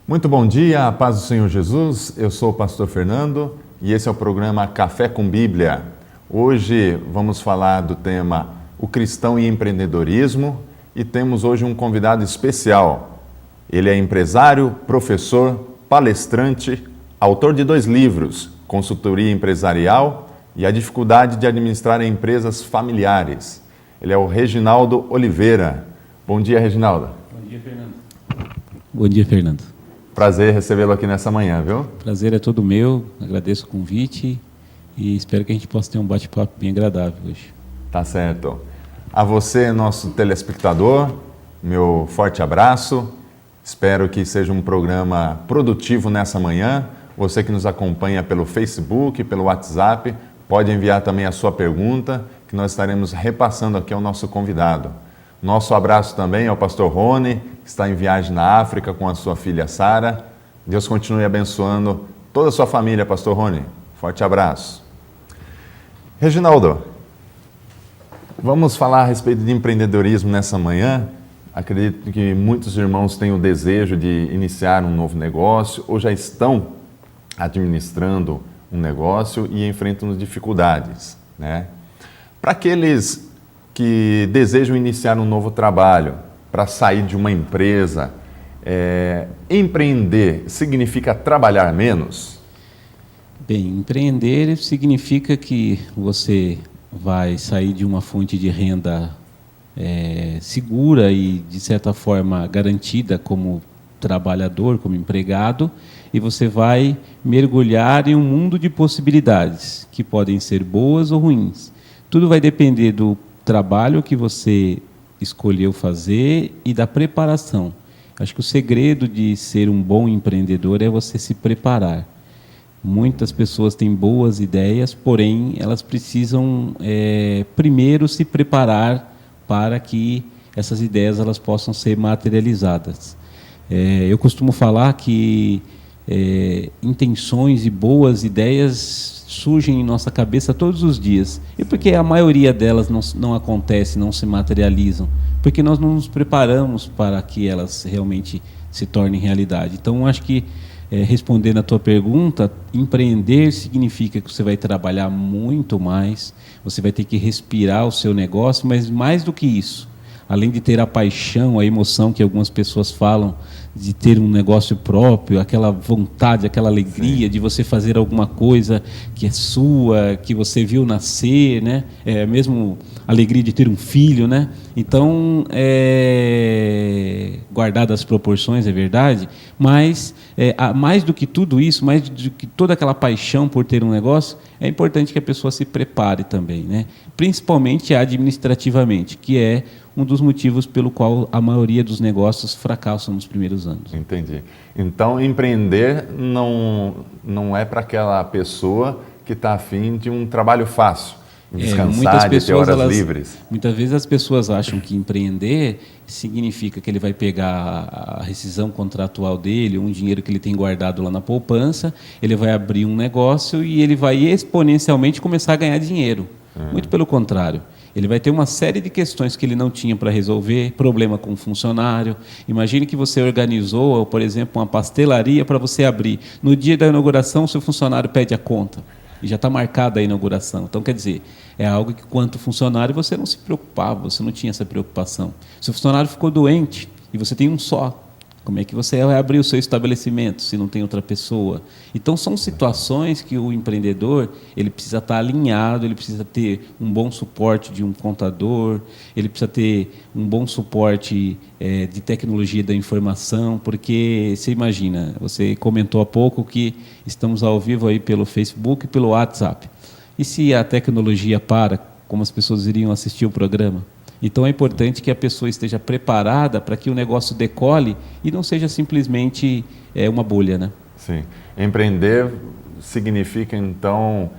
Muito bom dia, a paz do Senhor Jesus. Eu sou o pastor Fernando e esse é o programa Café com Bíblia. Hoje vamos falar do tema O Cristão e Empreendedorismo e temos hoje um convidado especial. Ele é empresário, professor, palestrante, autor de 2 livros, Consultoria Empresarial e A Dificuldade de Administrar Empresas Familiares. Ele é o Reginaldo Oliveira. Bom dia, Reginaldo. Bom dia, Fernando. Bom dia, Fernando. Prazer recebê-lo aqui nessa manhã, viu? Prazer é todo meu, agradeço o convite e espero que a gente possa ter um bate-papo bem agradável hoje. Tá certo. A você, nosso telespectador, meu forte abraço. Espero que seja um programa produtivo nessa manhã. Você que nos acompanha pelo Facebook, pelo WhatsApp, pode enviar também a sua pergunta, que nós estaremos repassando aqui ao nosso convidado. Nosso abraço também ao pastor Rony, que está em viagem na África com a sua filha Sara. Deus continue abençoando toda a sua família, pastor Rony. Forte abraço. Reginaldo, vamos falar a respeito de empreendedorismo nessa manhã. Acredito que muitos irmãos têm o desejo de iniciar um novo negócio ou já estão administrando um negócio e enfrentam dificuldades, né? Para aqueles que desejam iniciar um novo trabalho, para sair de uma empresa, empreender significa trabalhar menos? Bem, empreender significa que você vai sair de uma fonte de renda segura e, de certa forma, garantida como trabalhador, como empregado, e você vai mergulhar em um mundo de possibilidades, que podem ser boas ou ruins. Tudo vai depender do trabalho que você escolheu fazer e da preparação. Acho que o segredo de ser um bom empreendedor é você se preparar. Muitas pessoas têm boas ideias, porém elas precisam primeiro se preparar para que essas ideias elas possam ser materializadas. Eu costumo falar que intenções e boas ideias surgem em nossa cabeça todos os dias. E por que a maioria delas não acontece, não se materializam? Porque nós não nos preparamos para que elas realmente se tornem realidade. Então, acho que, respondendo a tua pergunta, empreender significa que você vai trabalhar muito mais, você vai ter que respirar o seu negócio, mas mais do que isso, além de ter a paixão, a emoção que algumas pessoas falam, de ter um negócio próprio, aquela vontade, aquela alegria de você fazer alguma coisa que é sua, que você viu nascer, né? Mesmo a alegria de ter um filho, né? Então, guardadas as proporções, é verdade, mas mais do que tudo isso, mais do que toda aquela paixão por ter um negócio, é importante que a pessoa se prepare também, né? Principalmente administrativamente, que é um dos motivos pelo qual a maioria dos negócios fracassam nos primeiros anos. Entendi. Então, empreender não é para aquela pessoa que está afim de um trabalho fácil, descansar, de ter horas livres. Muitas vezes as pessoas acham que empreender significa que ele vai pegar a rescisão contratual dele, um dinheiro que ele tem guardado lá na poupança, ele vai abrir um negócio e ele vai exponencialmente começar a ganhar dinheiro. Muito pelo contrário. Ele vai ter uma série de questões que ele não tinha para resolver, problema com o funcionário. Imagine que você organizou, por exemplo, uma pastelaria para você abrir. No dia da inauguração, o seu funcionário pede a conta. E já está marcada a inauguração. Então, quer dizer, é algo que, quanto funcionário, você não se preocupava, você não tinha essa preocupação. Se o funcionário ficou doente e você tem um só, como é que você vai abrir o seu estabelecimento se não tem outra pessoa? Então, são situações que o empreendedor ele precisa estar alinhado, ele precisa ter um bom suporte de um contador, ele precisa ter um bom suporte de tecnologia da informação, porque você imagina, você comentou há pouco que estamos ao vivo aí pelo Facebook e pelo WhatsApp. E se a tecnologia para, como as pessoas iriam assistir o programa? Então, é importante que a pessoa esteja preparada para que o negócio decole e não seja simplesmente uma bolha, né? Sim. Empreender significa, então,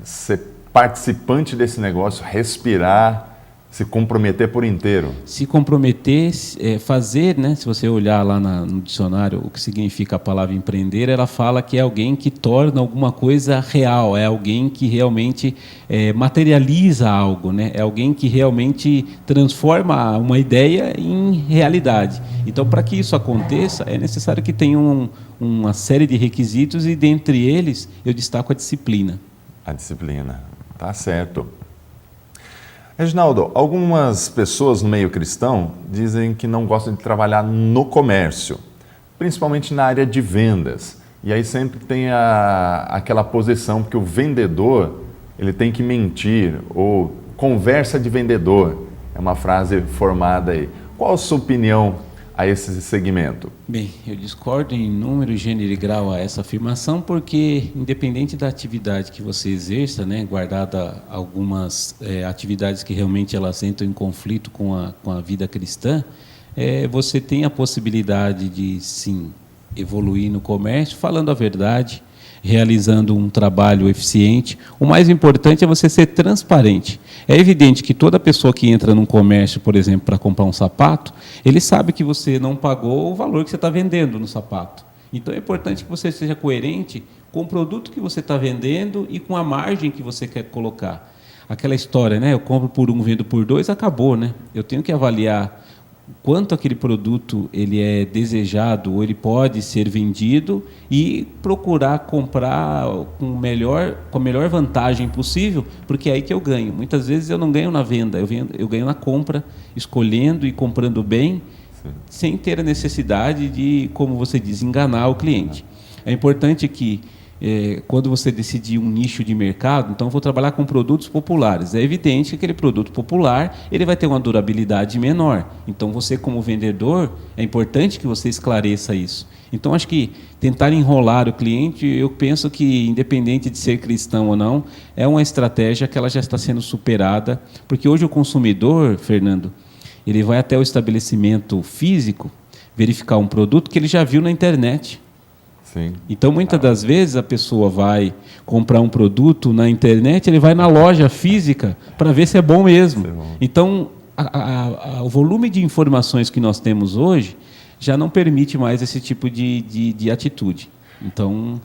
ser participante desse negócio, respirar, Se comprometer por inteiro. Se comprometer, fazer, né? Se você olhar lá no dicionário o que significa a palavra empreender, ela fala que é alguém que torna alguma coisa real, é alguém que realmente materializa algo, né? É alguém que realmente transforma uma ideia em realidade. Então, para que isso aconteça, é necessário que tenha uma série de requisitos e, dentre eles, eu destaco a disciplina. A disciplina, tá certo. Reginaldo, algumas pessoas no meio cristão dizem que não gostam de trabalhar no comércio, principalmente na área de vendas. E aí sempre tem aquela posição que o vendedor ele tem que mentir, ou conversa de vendedor. É uma frase formada aí. Qual a sua opinião a esse segmento? Bem, eu discordo em número, gênero e grau a essa afirmação, porque independente da atividade que você exerça, né, guardada algumas atividades que realmente elas entram em conflito com a vida cristã, você tem a possibilidade de, sim, evoluir no comércio, falando a verdade, realizando um trabalho eficiente. O mais importante é você ser transparente. É evidente que toda pessoa que entra num comércio, por exemplo, para comprar um sapato, ele sabe que você não pagou o valor que você está vendendo no sapato. Então é importante que você seja coerente com o produto que você está vendendo e com a margem que você quer colocar. Aquela história, né? Eu compro por 1, vendo por 2, acabou, né? Eu tenho que avaliar quanto aquele produto ele é desejado ou ele pode ser vendido e procurar comprar com a melhor vantagem possível, porque é aí que eu ganho. Muitas vezes eu não ganho na venda, eu ganho na compra, escolhendo e comprando bem, sim, sem ter a necessidade de, como você diz, enganar o cliente. É importante que quando você decidir um nicho de mercado, então eu vou trabalhar com produtos populares. É evidente que aquele produto popular ele vai ter uma durabilidade menor. Então você, como vendedor, é importante que você esclareça isso. Então acho que tentar enrolar o cliente, eu penso que independente de ser cristão ou não, é uma estratégia que ela já está sendo superada, porque hoje o consumidor, Fernando, ele vai até o estabelecimento físico verificar um produto que ele já viu na internet. Sim. Então, muitas das vezes, a pessoa vai comprar um produto na internet, ele vai na loja física para ver se é bom mesmo. Então, o volume de informações que nós temos hoje já não permite mais esse tipo de atitude. Então,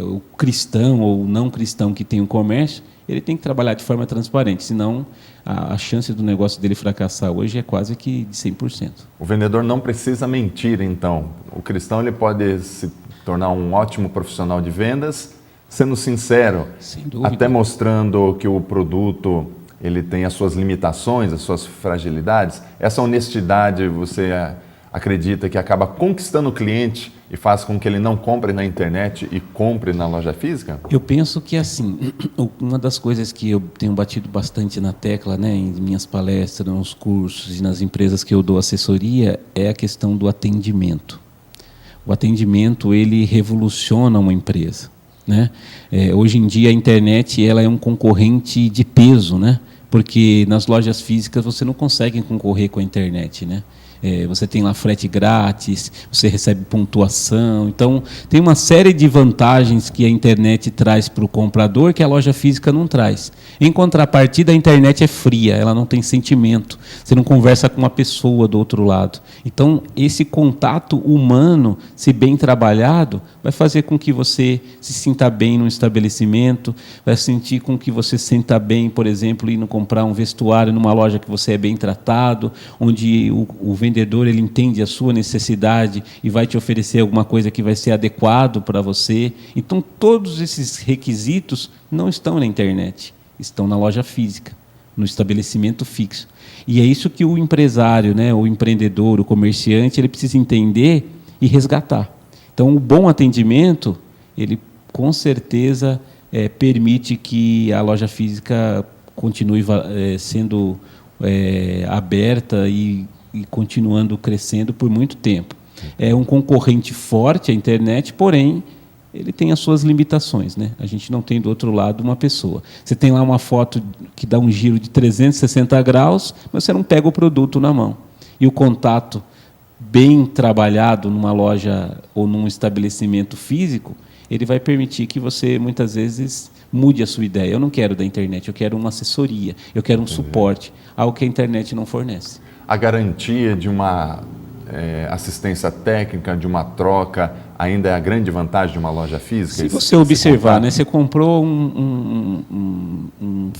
o cristão ou não cristão que tem um comércio, ele tem que trabalhar de forma transparente, senão a chance do negócio dele fracassar hoje é quase que de 100%. O vendedor não precisa mentir, então. O cristão ele pode se tornar um ótimo profissional de vendas, sendo sincero, sem dúvida, até mostrando que o produto ele tem as suas limitações, as suas fragilidades. Essa honestidade, você acredita que acaba conquistando o cliente e faz com que ele não compre na internet e compre na loja física? Eu penso que, assim, uma das coisas que eu tenho batido bastante na tecla, né, em minhas palestras, nos cursos e nas empresas que eu dou assessoria, é a questão do atendimento. O atendimento, ele revoluciona uma empresa, né? Hoje em dia, a internet ela é um concorrente de peso, né? Porque nas lojas físicas você não consegue concorrer com a internet, né? Você tem lá frete grátis, você recebe pontuação. Então, tem uma série de vantagens que a internet traz para o comprador que a loja física não traz. Em contrapartida, a internet é fria, ela não tem sentimento. Você não conversa com uma pessoa do outro lado. Então, esse contato humano, se bem trabalhado, vai fazer com que você se sinta bem num estabelecimento, vai sentir com que você se sinta bem, por exemplo, indo comprar um vestuário numa loja que você é bem tratado, onde o vendedor ele entende a sua necessidade e vai te oferecer alguma coisa que vai ser adequado para você. Então, todos esses requisitos não estão na internet, estão na loja física, no estabelecimento fixo. E é isso que o empresário, né, o empreendedor, o comerciante, ele precisa entender e resgatar. Então, o bom atendimento, ele com certeza permite que a loja física continue sendo aberta e continuando crescendo por muito tempo. É um concorrente forte, a internet, porém, ele tem as suas limitações, né? A gente não tem do outro lado uma pessoa. Você tem lá uma foto que dá um giro de 360 graus, mas você não pega o produto na mão. E o contato bem trabalhado numa loja ou num estabelecimento físico, ele vai permitir que você, muitas vezes, mude a sua ideia. Eu não quero da internet, eu quero uma assessoria, eu quero um suporte, algo que a internet não fornece. A garantia de uma assistência técnica, de uma troca, ainda é a grande vantagem de uma loja física? Se você observar, né, você comprou um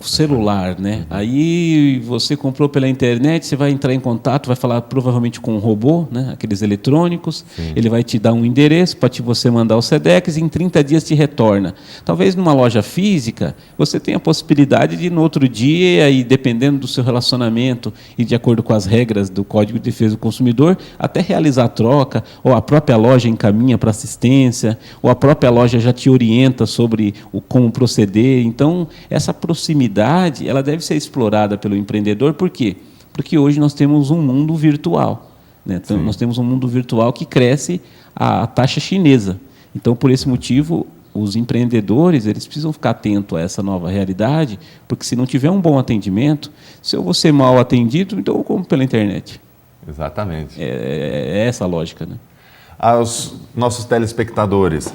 celular, né? Aí você comprou pela internet, você vai entrar em contato, vai falar provavelmente com um robô, né, aqueles eletrônicos. Sim. Ele vai te dar um endereço para você mandar o Sedex e em 30 dias te retorna. Talvez numa loja física você tenha a possibilidade de no outro dia, e dependendo do seu relacionamento e de acordo com as regras do Código de Defesa do Consumidor, até realizar a troca, ou a própria loja encaminha para assistência, ou a própria loja já te orienta sobre como proceder. Então, essa proximidade ela deve ser explorada pelo empreendedor. Por quê? Porque hoje nós temos um mundo virtual, né? Então, nós temos um mundo virtual que cresce a taxa chinesa. Então, por esse motivo, os empreendedores eles precisam ficar atentos a essa nova realidade, porque se não tiver um bom atendimento, se eu vou ser mal atendido, então eu compro pela internet. Exatamente. É essa a lógica, né? Aos nossos telespectadores,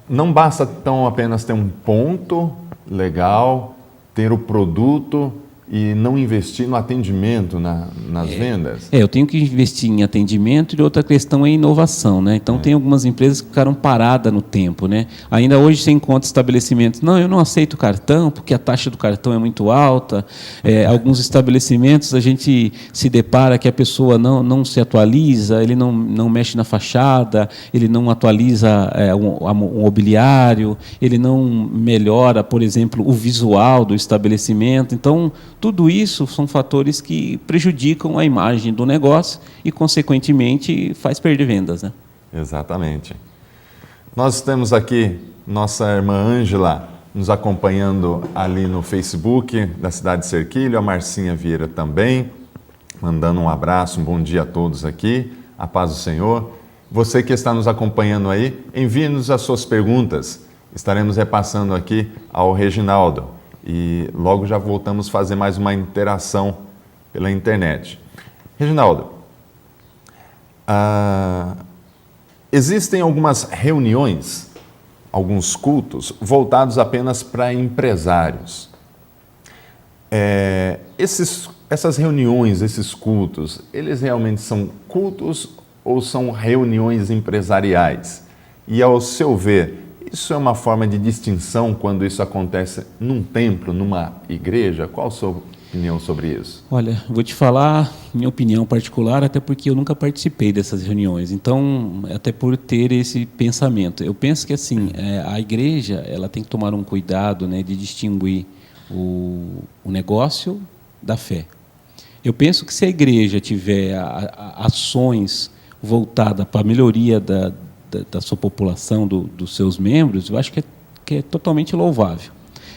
não basta tão apenas ter um ponto legal, ter o produto e não investir no atendimento, nas vendas? Eu tenho que investir em atendimento, e outra questão é inovação, né? Então, tem algumas empresas que ficaram paradas no tempo, né? Ainda hoje você encontra estabelecimentos, não, eu não aceito cartão, porque a taxa do cartão é muito alta. Alguns estabelecimentos a gente se depara que a pessoa não se atualiza, ele não mexe na fachada, ele não atualiza o mobiliário, ele não melhora, por exemplo, o visual do estabelecimento. Então, tudo isso são fatores que prejudicam a imagem do negócio e, consequentemente, faz perder vendas, né? Exatamente. Nós temos aqui nossa irmã Ângela nos acompanhando ali no Facebook da cidade de Serquilho, a Marcinha Vieira também, mandando um abraço, um bom dia a todos aqui, a paz do Senhor. Você que está nos acompanhando aí, envie-nos as suas perguntas, estaremos repassando aqui ao Reginaldo. E logo já voltamos a fazer mais uma interação pela internet. Reginaldo, existem algumas reuniões, alguns cultos voltados apenas para empresários. Essas reuniões, esses cultos, eles realmente são cultos ou são reuniões empresariais? E ao seu ver, isso é uma forma de distinção quando isso acontece num templo, numa igreja? Qual a sua opinião sobre isso? Olha, vou te falar minha opinião particular, até porque eu nunca participei dessas reuniões. Então, até por ter esse pensamento. Eu penso que assim, a igreja ela tem que tomar um cuidado, né, de distinguir o negócio da fé. Eu penso que se a igreja tiver ações voltadas para a melhoria da sua população, dos seus membros, eu acho que é totalmente louvável.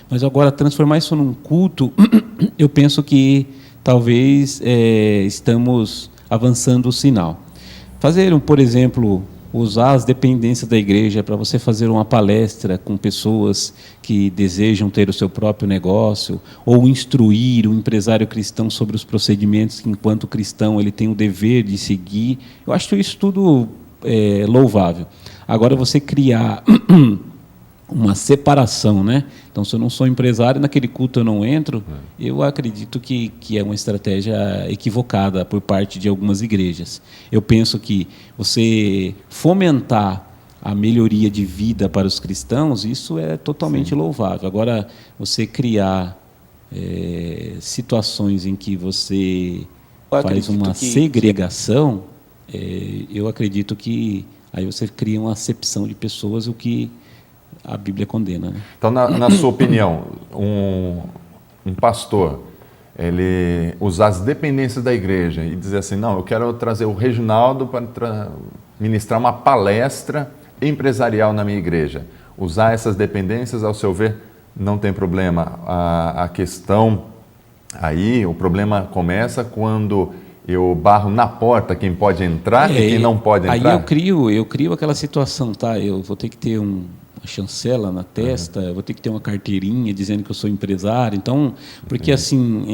Mas agora, transformar isso num culto, eu penso que talvez estamos avançando o sinal. Fazer, por exemplo, usar as dependências da igreja para você fazer uma palestra com pessoas que desejam ter o seu próprio negócio, ou instruir o empresário cristão sobre os procedimentos que, enquanto cristão, ele tem o dever de seguir. Eu acho isso tudo louvável. Agora, você criar uma separação, né? Então, se eu não sou empresário, naquele culto eu não entro, eu acredito que é uma estratégia equivocada por parte de algumas igrejas. Eu penso que você fomentar a melhoria de vida para os cristãos, isso é totalmente louvável. Agora, você criar situações em que você faz uma segregação, eu acredito que aí você cria uma acepção de pessoas, o que a Bíblia condena, né? Então, na sua opinião, um pastor, ele usar as dependências da igreja e dizer assim, não, eu quero trazer o Reginaldo para ministrar uma palestra empresarial na minha igreja. Usar essas dependências, ao seu ver, não tem problema. A questão aí, o problema começa quando eu barro na porta quem pode entrar e quem não pode entrar. Aí eu crio aquela situação, tá? Eu vou ter que ter uma chancela na testa, eu vou ter que ter uma carteirinha dizendo que eu sou empresário. Então, porque assim,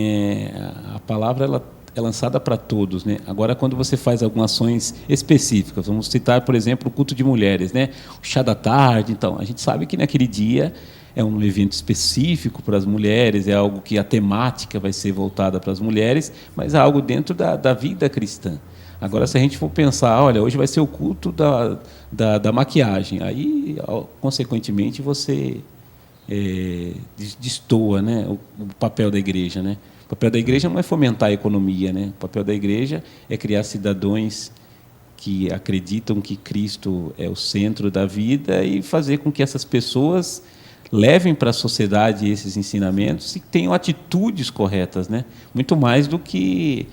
a palavra é lançada para todos, né? Agora, quando você faz algumas ações específicas, vamos citar, por exemplo, o culto de mulheres, né? O chá da tarde. Então, a gente sabe que naquele dia é um evento específico para as mulheres, é algo que a temática vai ser voltada para as mulheres, mas é algo dentro da vida cristã. Agora, se a gente for pensar, olha, hoje vai ser o culto da maquiagem, aí, consequentemente, você destoa, né, o papel da igreja, né? O papel da igreja não é fomentar a economia, né? O papel da igreja é criar cidadãos que acreditam que Cristo é o centro da vida e fazer com que essas pessoas levem para a sociedade esses ensinamentos e tenham atitudes corretas, né? Muito mais do que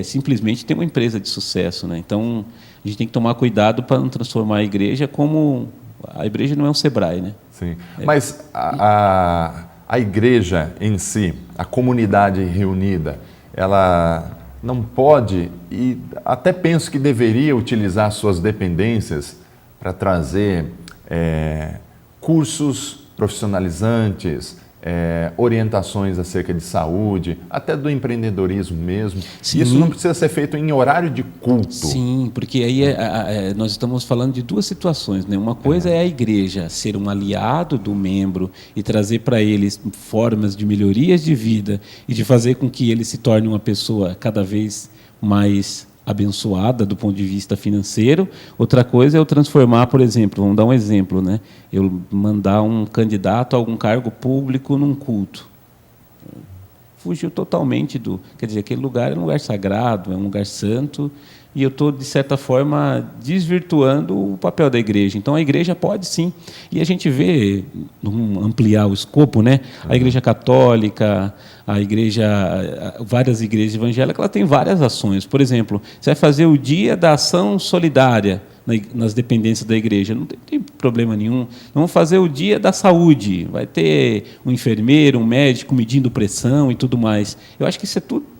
simplesmente ter uma empresa de sucesso, né? Então, a gente tem que tomar cuidado para não transformar a igreja como... A igreja não é um Sebrae, né? Sim, mas a igreja em si, a comunidade reunida, ela não pode, e até penso que deveria utilizar suas dependências para trazer cursos profissionalizantes, orientações acerca de saúde, até do empreendedorismo mesmo. Sim. Isso não precisa ser feito em horário de culto. Sim, porque aí nós estamos falando de duas situações, né? Uma coisa é a igreja ser um aliado do membro e trazer para eles formas de melhorias de vida e de fazer com que ele se torne uma pessoa cada vez mais abençoada do ponto de vista financeiro. Outra coisa é eu transformar, por exemplo, vamos dar um exemplo, né? Eu mandar um candidato a algum cargo público num culto. Fugiu totalmente do... Quer dizer, aquele lugar é um lugar sagrado, é um lugar santo, e eu estou, de certa forma, desvirtuando o papel da igreja. Então, a igreja pode, sim. E a gente vê, vamos ampliar o escopo, né? A igreja católica, várias igrejas evangélicas, ela tem várias ações. Por exemplo, você vai fazer o dia da ação solidária nas dependências da igreja, não tem problema nenhum. Vamos fazer o dia da saúde, vai ter um enfermeiro, um médico medindo pressão e tudo mais. Eu acho que isso é tudo.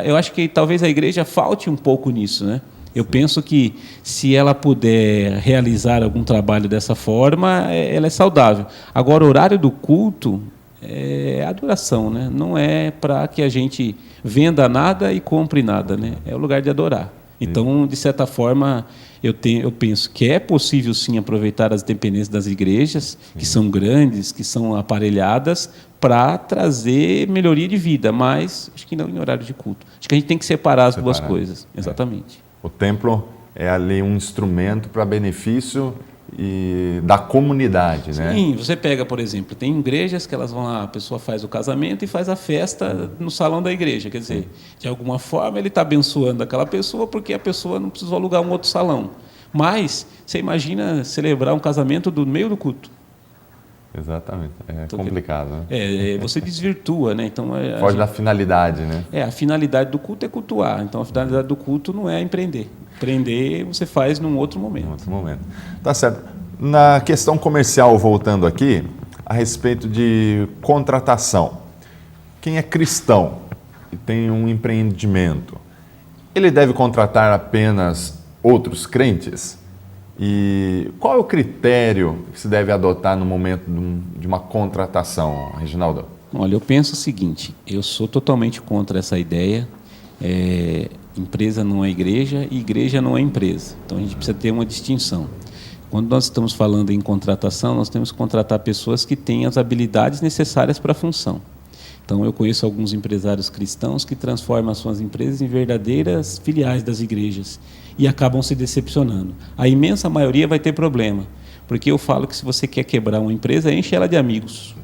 Eu acho que talvez a igreja falte um pouco nisso, né? Eu penso que se ela puder realizar algum trabalho dessa forma, ela é saudável. Agora, o horário do culto é adoração, né? Não é para que a gente venda nada e compre nada, né? É o lugar de adorar. Então, de certa forma, eu penso que é possível, sim, aproveitar as dependências das igrejas, que são grandes, que são aparelhadas, para trazer melhoria de vida, mas acho que não em horário de culto. Acho que a gente tem que separar as duas coisas. Exatamente. O templo é ali um instrumento para benefício da comunidade, né? Sim, você pega, por exemplo, tem igrejas que elas vão lá, a pessoa faz o casamento e faz a festa no salão da igreja. Quer dizer, de alguma forma ele está abençoando aquela pessoa porque a pessoa não precisou alugar um outro salão. Mas você imagina celebrar um casamento no meio do culto. Exatamente, complicado, né? Você desvirtua, né? Então, foge da finalidade, né? A finalidade do culto é cultuar. Então, a finalidade do culto não é empreender. Empreender você faz num outro momento. Num outro momento. Tá certo. Na questão comercial, voltando aqui, a respeito de contratação. Quem é cristão e tem um empreendimento, ele deve contratar apenas outros crentes? E qual é o critério que se deve adotar no momento de uma contratação, Reginaldo? Olha, eu penso o seguinte, eu sou totalmente contra essa ideia. Empresa não é igreja e igreja não é empresa. Então, a gente precisa ter uma distinção. Quando nós estamos falando em contratação, nós temos que contratar pessoas que têm as habilidades necessárias para a função. Então, eu conheço alguns empresários cristãos que transformam as suas empresas em verdadeiras filiais das igrejas e acabam se decepcionando. A imensa maioria vai ter problema, porque eu falo que se você quer quebrar uma empresa, enche ela de amigos.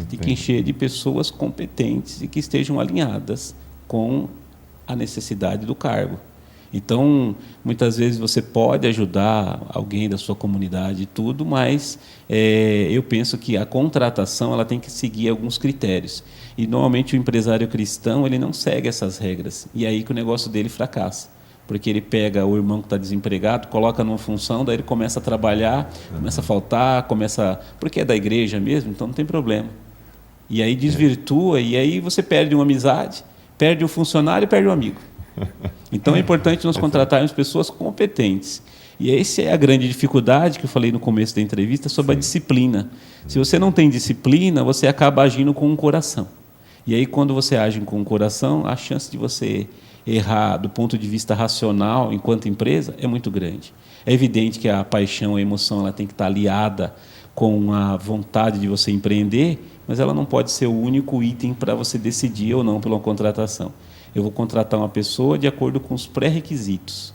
Tem que encher de pessoas competentes e que estejam alinhadas com a necessidade do cargo. Então, muitas vezes você pode ajudar alguém da sua comunidade e tudo, mas eu penso que a contratação ela tem que seguir alguns critérios. E, normalmente, o empresário cristão ele não segue essas regras. E é aí que o negócio dele fracassa. Porque ele pega o irmão que está desempregado, coloca numa função, daí ele começa a trabalhar, começa a faltar, porque é da igreja mesmo, então não tem problema. E aí desvirtua, e aí você perde uma amizade, perde o funcionário e perde o amigo. Então é importante nós contratarmos pessoas competentes. E essa é a grande dificuldade que eu falei no começo da entrevista sobre a disciplina. Se você não tem disciplina, você acaba agindo com o coração. E aí, quando você age com o coração, a chance de você errar do ponto de vista racional, enquanto empresa, é muito grande. É evidente que a paixão, a emoção, ela tem que estar aliada com a vontade de você empreender, mas ela não pode ser o único item para você decidir ou não pela contratação. Eu vou contratar uma pessoa de acordo com os pré-requisitos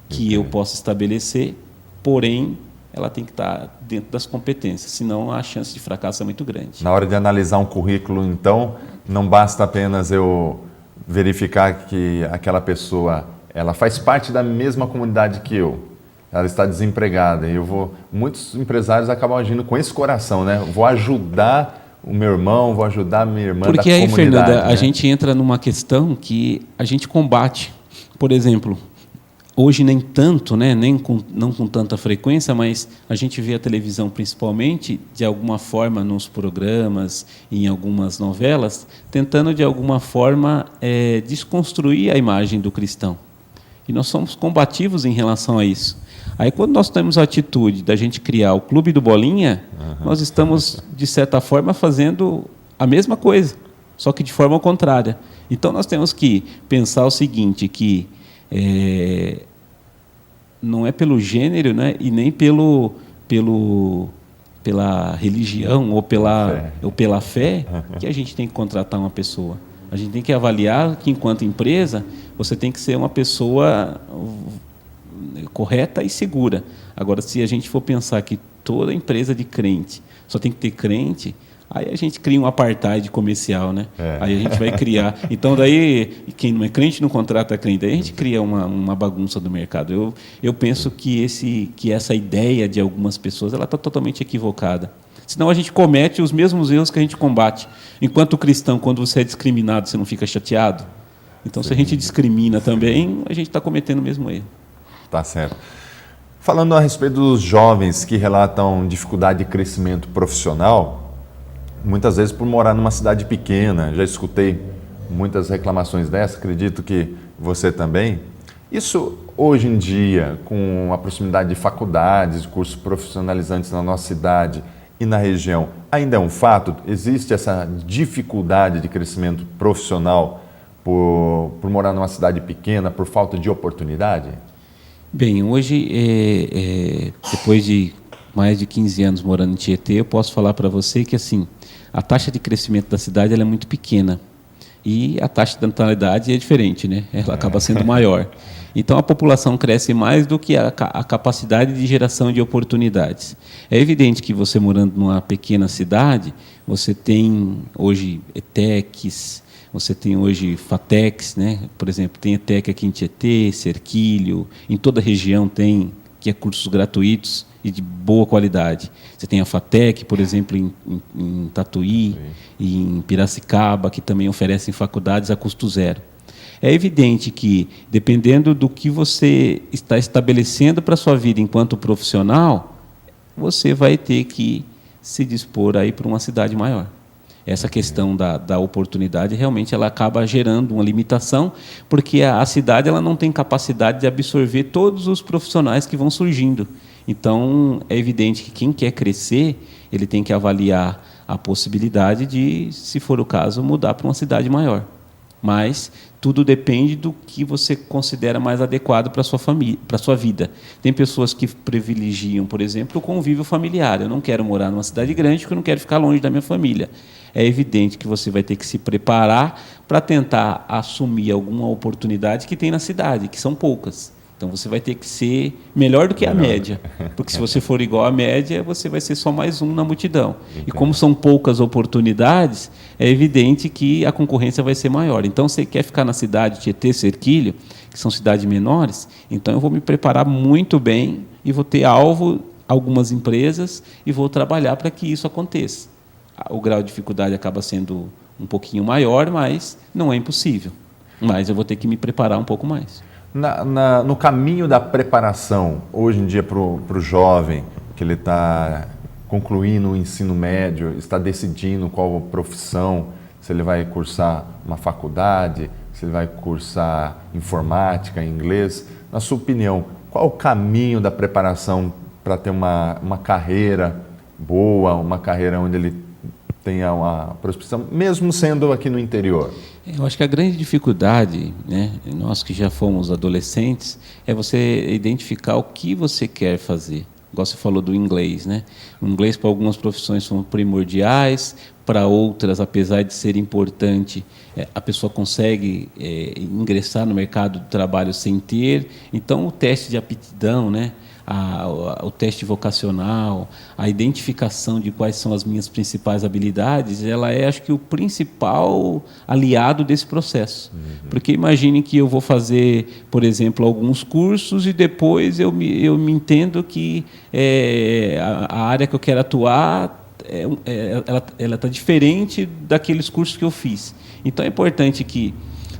que eu posso estabelecer, porém, ela tem que estar dentro das competências, senão a chance de fracasso é muito grande. Na hora de analisar um currículo, então, não basta apenas eu verificar que aquela pessoa ela faz parte da mesma comunidade que eu, ela está desempregada, e muitos empresários acabam agindo com esse coração, né? Vou ajudar o meu irmão, vou ajudar a minha irmã. Porque da aí, comunidade, Fernanda, né? a gente entra numa questão que a gente combate. Por exemplo, hoje nem tanto, né? Não com tanta frequência, mas a gente vê a televisão principalmente, de alguma forma, nos programas, em algumas novelas, tentando, de alguma forma, desconstruir a imagem do cristão. E nós somos combativos em relação a isso. Aí, quando nós temos a atitude da gente criar o Clube do Bolinha, nós estamos, de certa forma, fazendo a mesma coisa, só que de forma contrária. Então, nós temos que pensar o seguinte, que não é pelo gênero, né, e nem pela religião ou pela fé que a gente tem que contratar uma pessoa. A gente tem que avaliar que, enquanto empresa, você tem que ser uma pessoa correta e segura. Agora, se a gente for pensar que toda empresa de crente só tem que ter crente, aí a gente cria um apartheid comercial, né? Aí a gente vai criar. Então, daí, quem não é crente não contrata crente. Aí a gente cria uma bagunça do mercado. Eu penso que essa ideia de algumas pessoas ela está totalmente equivocada. Senão a gente comete os mesmos erros que a gente combate. Enquanto cristão, quando você é discriminado, você não fica chateado? Então, se a gente discrimina também, a gente está cometendo o mesmo erro. Tá certo. Falando a respeito dos jovens que relatam dificuldade de crescimento profissional, muitas vezes por morar numa cidade pequena, já escutei muitas reclamações dessas, acredito que você também. Isso, hoje em dia, com a proximidade de faculdades, de cursos profissionalizantes na nossa cidade e na região, ainda é um fato? Existe essa dificuldade de crescimento profissional por morar numa cidade pequena, por falta de oportunidade? Bem, hoje, depois de mais de 15 anos morando em Tietê, eu posso falar para você que assim, a taxa de crescimento da cidade ela é muito pequena e a taxa de natalidade é diferente, né? Ela acaba sendo maior. Então, a população cresce mais do que a capacidade de geração de oportunidades. É evidente que você morando numa pequena cidade, você tem hoje ETECs, você tem hoje FATECs, né? Por exemplo, tem ETEC aqui em Tietê, Cerquilho, em toda a região tem, que é cursos gratuitos e de boa qualidade. Você tem a FATEC, por exemplo, em Tatuí e em Piracicaba, que também oferecem faculdades a custo zero. É evidente que, dependendo do que você está estabelecendo para a sua vida enquanto profissional, você vai ter que se dispor a ir para uma cidade maior. Essa questão da oportunidade, realmente, ela acaba gerando uma limitação, porque a cidade ela não tem capacidade de absorver todos os profissionais que vão surgindo. Então, é evidente que quem quer crescer, ele tem que avaliar a possibilidade de, se for o caso, mudar para uma cidade maior. Mas tudo depende do que você considera mais adequado para a sua família, para a sua vida. Tem pessoas que privilegiam, por exemplo, o convívio familiar. Eu não quero morar numa cidade grande porque eu não quero ficar longe da minha família. É evidente que você vai ter que se preparar para tentar assumir alguma oportunidade que tem na cidade, que são poucas. Então, você vai ter que ser melhor do que a média. Porque se você for igual à média, você vai ser só mais um na multidão. Entendi. E como são poucas oportunidades, é evidente que a concorrência vai ser maior. Então, você quer ficar na cidade Tietê, Cerquilho, que são cidades menores, então eu vou me preparar muito bem e vou ter alvo algumas empresas e vou trabalhar para que isso aconteça. O grau de dificuldade acaba sendo um pouquinho maior, mas não é impossível. Mas eu vou ter que me preparar um pouco mais. No caminho da preparação, hoje em dia, para o jovem, que ele está concluindo o ensino médio, está decidindo qual profissão, se ele vai cursar uma faculdade, se ele vai cursar informática, inglês, na sua opinião, qual o caminho da preparação para ter uma carreira boa, uma carreira onde ele tenha uma prospecção, mesmo sendo aqui no interior? Eu acho que a grande dificuldade, né, nós que já fomos adolescentes, é você identificar o que você quer fazer. Igual você falou do inglês, né? O inglês para algumas profissões são primordiais, para outras, apesar de ser importante, a pessoa consegue ingressar no mercado do trabalho sem ter. Então, o teste de aptidão, né? O teste vocacional, a identificação de quais são as minhas principais habilidades, ela é, acho que, o principal aliado desse processo. Porque imagine que eu vou fazer, por exemplo, alguns cursos e depois eu me entendo que a área que eu quero atuar ela está diferente daqueles cursos que eu fiz. Então é importante que,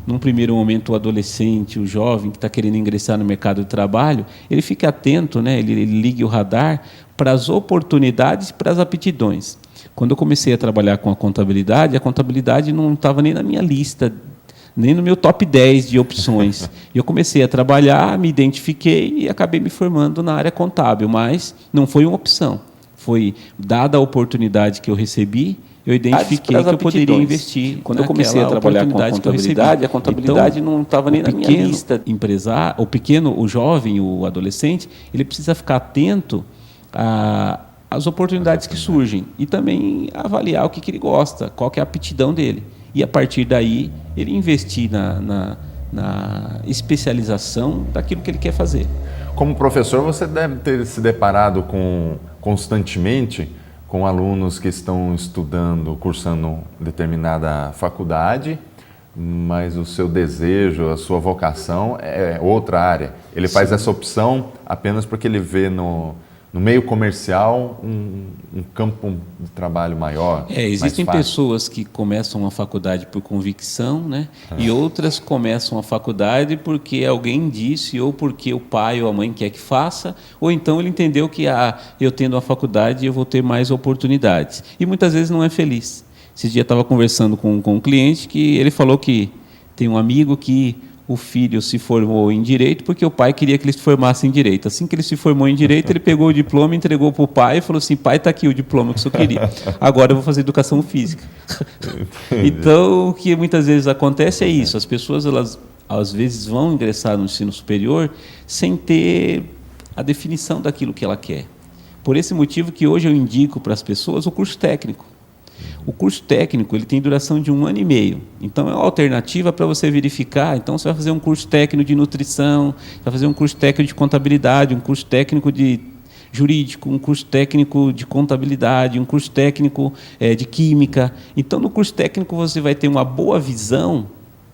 num primeiro momento, o adolescente, o jovem que está querendo ingressar no mercado de trabalho, ele fique atento, né? Ele ligue o radar para as oportunidades e para as aptidões. Quando eu comecei a trabalhar com a contabilidade não estava nem na minha lista, nem no meu top 10 de opções. Eu comecei a trabalhar, me identifiquei e acabei me formando na área contábil, mas não foi uma opção. Foi dada a oportunidade que eu recebi, eu identifiquei que eu poderia investir. Quando eu comecei a trabalhar com a contabilidade não estava nem na minha lista. O jovem, o adolescente, ele precisa ficar atento às oportunidades que surgem e também avaliar o que ele gosta, qual que é a aptidão dele. E, a partir daí, ele investir na especialização daquilo que ele quer fazer. Como professor, você deve ter se deparado constantemente com alunos que estão estudando, cursando determinada faculdade, mas o seu desejo, a sua vocação é outra área. Ele faz essa opção apenas porque ele vê no meio comercial um campo de trabalho maior. Existem pessoas que começam a faculdade por convicção, né? E outras começam a faculdade porque alguém disse, ou porque o pai ou a mãe quer que faça, ou então ele entendeu que eu tendo uma faculdade eu vou ter mais oportunidades. E muitas vezes não é feliz. Esses dias eu estava conversando com um cliente que ele falou que tem um amigo que o filho se formou em Direito porque o pai queria que ele se formasse em Direito. Assim que ele se formou em Direito, ele pegou o diploma, entregou para o pai e falou assim, pai, está aqui o diploma que o senhor queria. Agora eu vou fazer Educação Física. Então, o que muitas vezes acontece é isso. As pessoas, elas, às vezes, vão ingressar no ensino superior sem ter a definição daquilo que ela quer. Por esse motivo que hoje eu indico para as pessoas o curso técnico. O curso técnico ele tem duração de 1 ano e meio. Então, é uma alternativa para você verificar. Então, você vai fazer um curso técnico de nutrição, vai fazer um curso técnico de contabilidade, um curso técnico de jurídico, um curso técnico de contabilidade, um curso técnico de química. Então, no curso técnico, você vai ter uma boa visão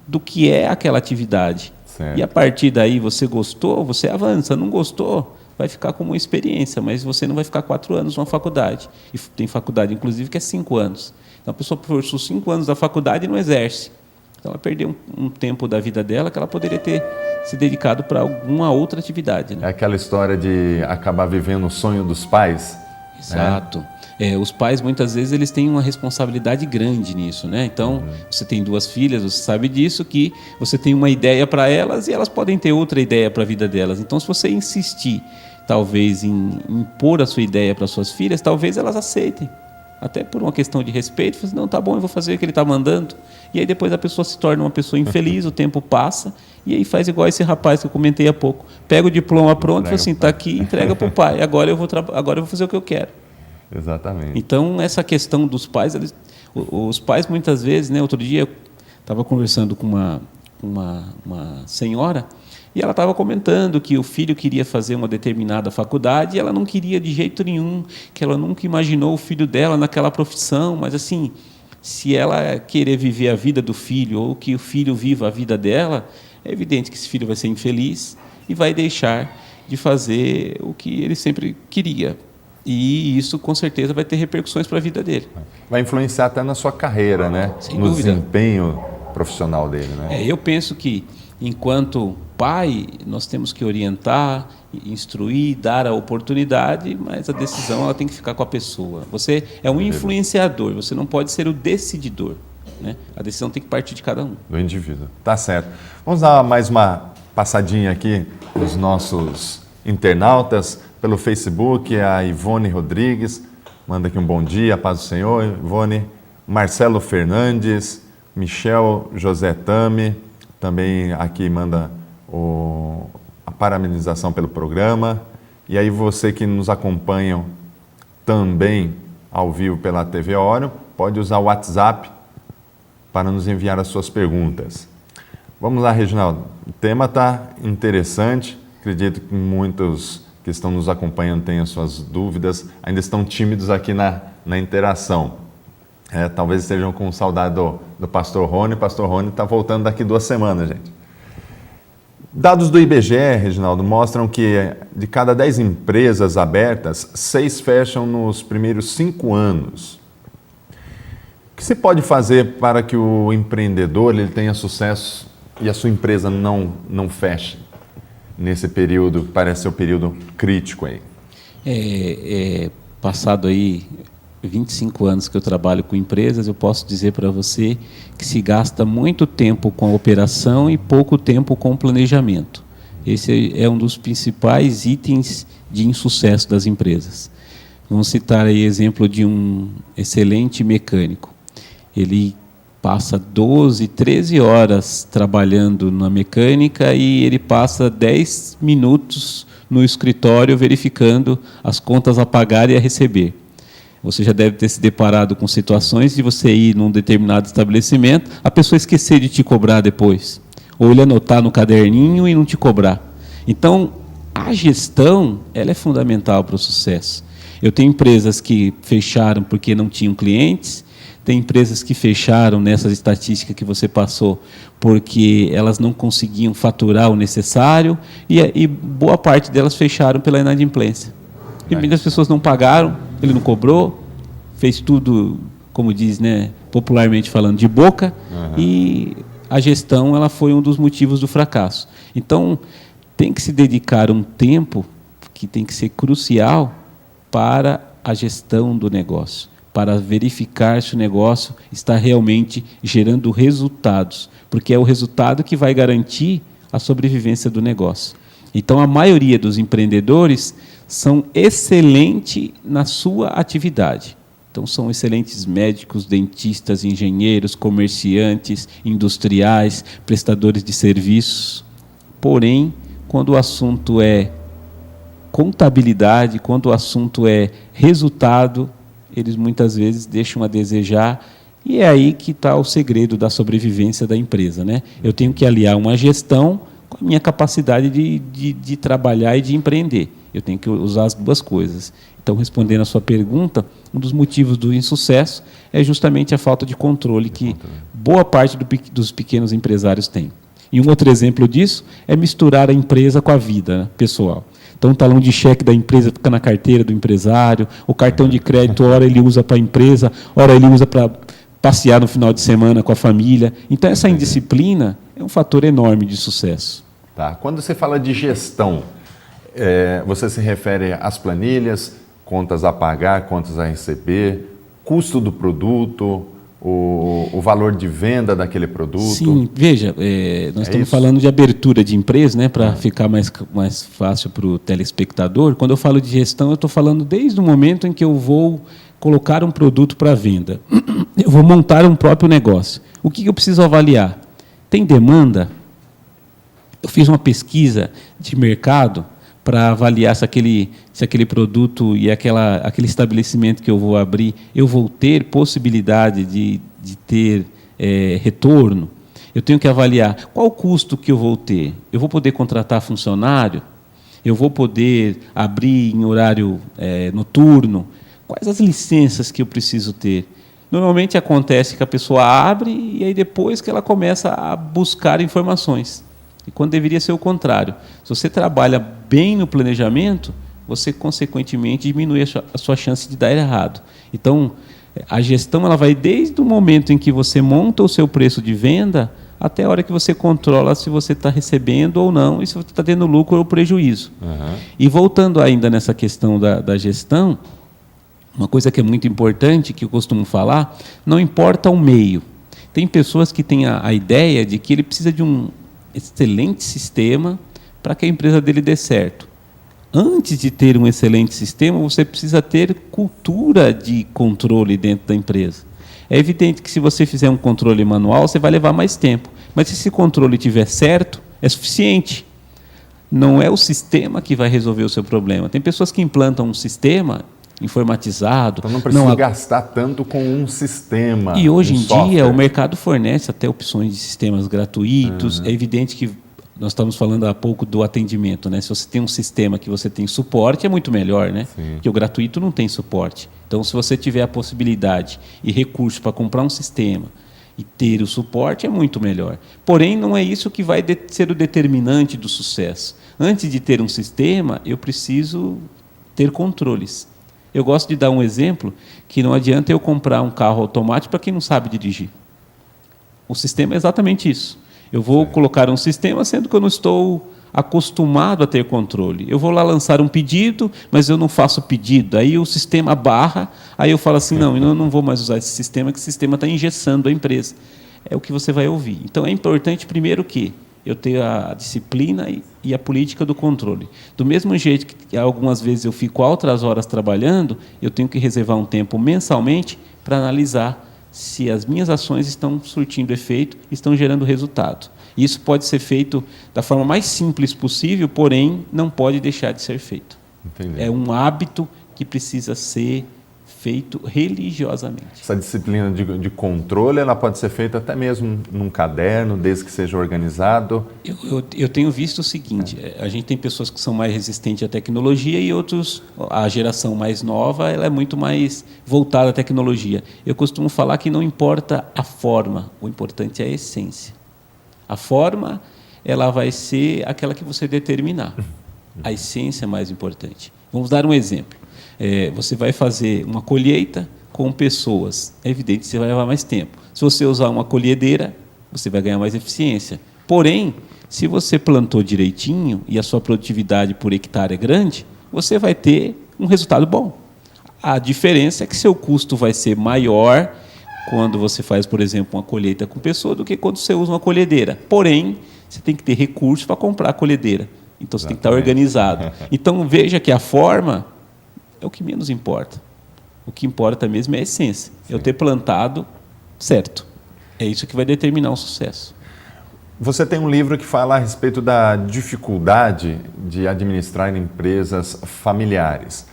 do que é aquela atividade. Certo. E, a partir daí, você gostou, você avança. Não gostou, vai ficar como uma experiência, mas você não vai ficar 4 anos numa faculdade. E tem faculdade, inclusive, que é 5 anos. Então, a pessoa cursou 5 anos da faculdade e não exerce. Então, ela perdeu um tempo da vida dela que ela poderia ter se dedicado para alguma outra atividade. Né? É aquela história de acabar vivendo o sonho dos pais. Exato. Os pais, muitas vezes, eles têm uma responsabilidade grande nisso, né? Então, você tem 2 filhas, você sabe disso, que você tem uma ideia para elas e elas podem ter outra ideia para a vida delas. Então, se você insistir, talvez, em impor a sua ideia para suas filhas, talvez elas aceitem. Até por uma questão de respeito, você não, tá bom, eu vou fazer o que ele está mandando. E aí depois a pessoa se torna uma pessoa infeliz, o tempo passa, e aí faz igual esse rapaz que eu comentei há pouco. Pega o diploma pronto e fala assim, está aqui, entrega para o pai, agora eu vou fazer o que eu quero. Exatamente. Então, essa questão dos pais, os pais muitas vezes, né, outro dia eu estava conversando com uma senhora, e ela estava comentando que o filho queria fazer uma determinada faculdade e ela não queria de jeito nenhum, que ela nunca imaginou o filho dela naquela profissão, mas assim, se ela querer viver a vida do filho ou que o filho viva a vida dela, é evidente que esse filho vai ser infeliz e vai deixar de fazer o que ele sempre queria. E isso, com certeza, vai ter repercussões para a vida dele. Vai influenciar até na sua carreira, né? Sem no dúvida. Desempenho profissional dele, né? Eu penso que, enquanto pai, nós temos que orientar, instruir, dar a oportunidade, mas a decisão ela tem que ficar com a pessoa. Você é um influenciador, você não pode ser o decididor. Né? A decisão tem que partir de cada um. Do indivíduo. Tá certo. Vamos dar mais uma passadinha aqui nos nossos internautas. Pelo Facebook, a Ivone Rodrigues manda aqui um bom dia, paz do Senhor. Ivone, Marcelo Fernandes, Michel José Tame, também aqui manda a parabenização pelo programa. E aí você que nos acompanha também ao vivo pela TV Oro, pode usar o WhatsApp para nos enviar as suas perguntas. Vamos lá, Reginaldo. O tema está interessante. Acredito que muitos que estão nos acompanhando têm as suas dúvidas, ainda estão tímidos aqui na interação. Talvez estejam com saudade do Pastor Rony. O Pastor Rony está voltando daqui 2 semanas, gente. Dados do IBGE, Reginaldo, mostram que de cada 10 empresas abertas, 6 fecham nos primeiros 5 anos. O que se pode fazer para que o empreendedor ele tenha sucesso e a sua empresa não feche nesse período, que parece ser o período crítico aí? Passado aí 25 anos que eu trabalho com empresas, eu posso dizer para você que se gasta muito tempo com a operação e pouco tempo com o planejamento. Esse é um dos principais itens de insucesso das empresas. Vamos citar aí exemplo de um excelente mecânico. Ele passa 12, 13 horas trabalhando na mecânica e ele passa 10 minutos no escritório verificando as contas a pagar e a receber. Você já deve ter se deparado com situações de você ir num determinado estabelecimento, a pessoa esquecer de te cobrar depois, ou ele anotar no caderninho e não te cobrar. Então, a gestão ela é fundamental para o sucesso. Eu tenho empresas que fecharam porque não tinham clientes, tem empresas que fecharam nessas estatísticas que você passou porque elas não conseguiam faturar o necessário e boa parte delas fecharam pela inadimplência. E muitas pessoas não pagaram, ele não cobrou, fez tudo, como diz, né, popularmente falando, de boca, e a gestão ela foi um dos motivos do fracasso. Então, tem que se dedicar um tempo que tem que ser crucial para a gestão do negócio, para verificar se o negócio está realmente gerando resultados, porque é o resultado que vai garantir a sobrevivência do negócio. Então, a maioria dos empreendedores são excelentes na sua atividade. Então, são excelentes médicos, dentistas, engenheiros, comerciantes, industriais, prestadores de serviços. Porém, quando o assunto é contabilidade, quando o assunto é resultado, eles muitas vezes deixam a desejar, e é aí que está o segredo da sobrevivência da empresa, né? Eu tenho que aliar uma gestão com a minha capacidade de trabalhar e de empreender. Eu tenho que usar as duas coisas. Então, respondendo a sua pergunta, um dos motivos do insucesso é justamente a falta de controle que boa parte dos pequenos empresários tem. E um outro exemplo disso é misturar a empresa com a vida pessoal. Então, o talão de cheque da empresa fica na carteira do empresário, o cartão de crédito, ora ele usa para a empresa, ora ele usa para passear no final de semana com a família. Então, essa indisciplina é um fator enorme de sucesso. Tá. Quando você fala de gestão, você se refere às planilhas, contas a pagar, contas a receber, custo do produto, o valor de venda daquele produto? Sim, veja, nós estamos falando de abertura de empresa, né, para ficar mais fácil para o telespectador. Quando eu falo de gestão, eu estou falando desde o momento em que eu vou colocar um produto para venda. Eu vou montar um próprio negócio. O que eu preciso avaliar? Tem demanda? Eu fiz uma pesquisa de mercado para avaliar se aquele produto e aquele estabelecimento que eu vou abrir, eu vou ter possibilidade de ter retorno. Eu tenho que avaliar qual o custo que eu vou ter. Eu vou poder contratar funcionário? Eu vou poder abrir em horário noturno? Quais as licenças que eu preciso ter? Normalmente acontece que a pessoa abre e aí depois que ela começa a buscar informações. E quando deveria ser o contrário. Se você trabalha bem no planejamento, você, consequentemente, diminui a sua chance de dar errado. Então, a gestão ela vai desde o momento em que você monta o seu preço de venda até a hora que você controla se você está recebendo ou não e se você está tendo lucro ou prejuízo. E voltando ainda nessa questão da gestão, uma coisa que é muito importante, que eu costumo falar, não importa o meio. Tem pessoas que têm a ideia de que ele precisa de um excelente sistema para que a empresa dele dê certo. Antes de ter um excelente sistema, você precisa ter cultura de controle dentro da empresa. É evidente que se você fizer um controle manual, você vai levar mais tempo. Mas se esse controle estiver certo, é suficiente. Não é o sistema que vai resolver o seu problema. Tem pessoas que implantam um sistema informatizado. Então não precisa gastar tanto com um sistema. E hoje em software. dia o mercado fornece até opções de sistemas gratuitos. É evidente que nós estamos falando há pouco do atendimento, né? Se você tem um sistema que você tem suporte, é muito melhor, né? Sim. Porque o gratuito não tem suporte. Então, se você tiver a possibilidade e recursos para comprar um sistema e ter o suporte, é muito melhor. Porém, não é isso que vai ser o determinante do sucesso. Antes de ter um sistema, eu preciso ter controles. Eu gosto de dar um exemplo que não adianta eu comprar um carro automático para quem não sabe dirigir. O sistema é exatamente isso. Eu vou colocar um sistema, sendo que eu não estou acostumado a ter controle. Eu vou lá lançar um pedido, mas eu não faço pedido. Aí o sistema barra, aí eu falo assim, não, eu não vou mais usar esse sistema, que o sistema está engessando a empresa. É o que você vai ouvir. Então, é importante, primeiro, que eu tenha a disciplina e a política do controle. Do mesmo jeito que algumas vezes eu fico altas horas trabalhando, eu tenho que reservar um tempo mensalmente para analisar se as minhas ações estão surtindo efeito, estão gerando resultado. Isso pode ser feito da forma mais simples possível, porém, não pode deixar de ser feito. Entendi. É um hábito que precisa ser feito religiosamente. Essa disciplina de controle, ela pode ser feita até mesmo num caderno, desde que seja organizado. Eu tenho visto o seguinte, a gente tem pessoas que são mais resistentes à tecnologia e outros, a geração mais nova, ela é muito mais voltada à tecnologia. Eu costumo falar que não importa a forma, o importante é a essência. A forma, ela vai ser aquela que você determinar. A essência é mais importante. Vamos dar um exemplo. Você vai fazer uma colheita com pessoas. É evidente que você vai levar mais tempo. Se você usar uma colhedeira, você vai ganhar mais eficiência. Porém, se você plantou direitinho e a sua produtividade por hectare é grande, você vai ter um resultado bom. A diferença é que seu custo vai ser maior quando você faz, por exemplo, uma colheita com pessoa do que quando você usa uma colhedeira. Porém, você tem que ter recursos para comprar a colhedeira. Então, você tem que estar organizado. Então, veja que a forma é o que menos importa. O que importa mesmo é a essência. Sim. Eu ter plantado certo. É isso que vai determinar o sucesso. Você tem um livro que fala a respeito da dificuldade de administrar empresas familiares.